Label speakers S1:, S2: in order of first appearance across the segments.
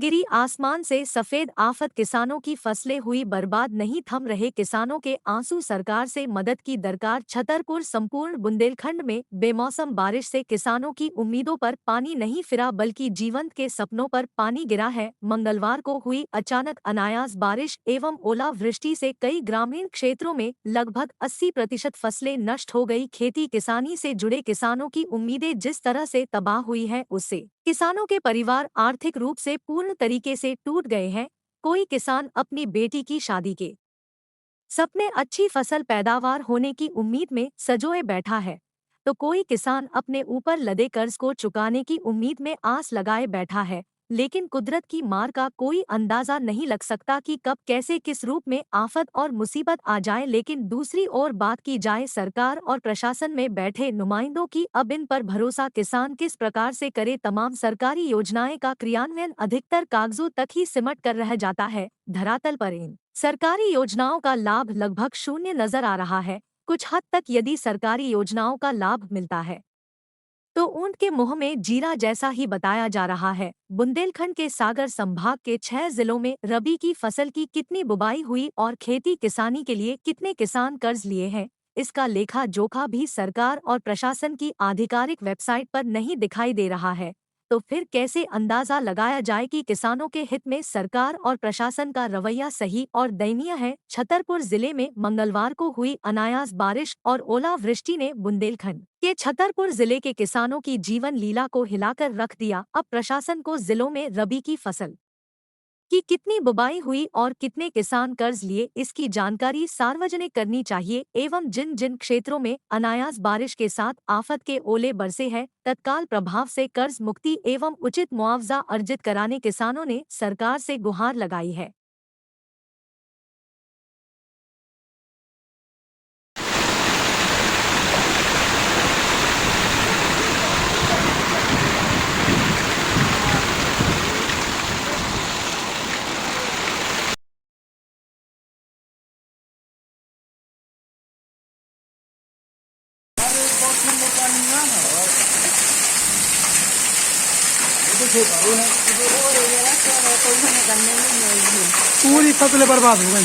S1: गिरी आसमान से सफेद आफत, किसानों की फसलें हुई बर्बाद, नहीं थम रहे किसानों के आंसू, सरकार से मदद की दरकार। छतरपुर संपूर्ण बुंदेलखंड में बेमौसम बारिश से किसानों की उम्मीदों पर पानी नहीं फिरा, बल्कि जीवंत के सपनों पर पानी गिरा है। मंगलवार को हुई अचानक अनायास बारिश एवं ओलावृष्टि से कई ग्रामीण क्षेत्रों में लगभग 80% फसलें नष्ट हो गई। खेती किसानी से जुड़े किसानों की उम्मीदें जिस तरह से तबाह हुई है, उससे किसानों के परिवार आर्थिक रूप से पूर्ण तरीके से टूट गए हैं। कोई किसान अपनी बेटी की शादी के सपने, अच्छी फसल पैदावार होने की उम्मीद में सजोए बैठा है, तो कोई किसान अपने ऊपर लदे कर्ज को चुकाने की उम्मीद में आस लगाए बैठा है। लेकिन कुदरत की मार का कोई अंदाजा नहीं लग सकता कि कब कैसे किस रूप में आफत और मुसीबत आ जाए। लेकिन दूसरी ओर बात की जाए सरकार और प्रशासन में बैठे नुमाइंदों की, अब इन पर भरोसा किसान किस प्रकार से करे। तमाम सरकारी योजनाएं का क्रियान्वयन अधिकतर कागजों तक ही सिमट कर रह जाता है। धरातल पर इन सरकारी योजनाओं का लाभ लगभग शून्य नजर आ रहा है। कुछ हद तक यदि सरकारी योजनाओं का लाभ मिलता है तो ऊंट के मुंह में जीरा जैसा ही बताया जा रहा है। बुंदेलखंड के सागर संभाग के 6 जिलों में रबी की फसल की कितनी बुबाई हुई और खेती किसानी के लिए कितने किसान कर्ज लिए हैं, इसका लेखा जोखा भी सरकार और प्रशासन की आधिकारिक वेबसाइट पर नहीं दिखाई दे रहा है। तो फिर कैसे अंदाजा लगाया जाए कि किसानों के हित में सरकार और प्रशासन का रवैया सही और दयनीय है। छतरपुर जिले में मंगलवार को हुई अनायास बारिश और ओलावृष्टि ने बुंदेलखंड के छतरपुर जिले के किसानों की जीवन लीला को हिलाकर रख दिया। अब प्रशासन को जिलों में रबी की फसल कि कितनी बुबाई हुई और कितने किसान कर्ज लिए, इसकी जानकारी सार्वजनिक करनी चाहिए। एवं जिन जिन क्षेत्रों में अनायास बारिश के साथ आफत के ओले बरसे हैं, तत्काल प्रभाव से कर्ज मुक्ति एवं उचित मुआवजा अर्जित कराने किसानों ने सरकार से गुहार लगाई है।
S2: पूरी फसलें बर्बाद हो गई।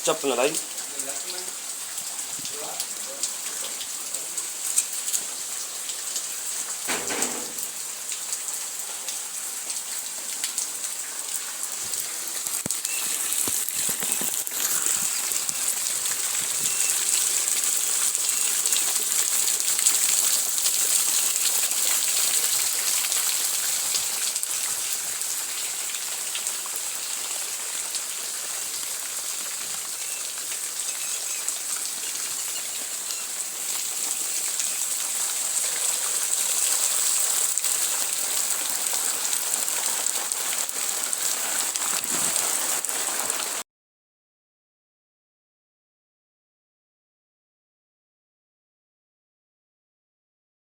S3: चप्पल लाई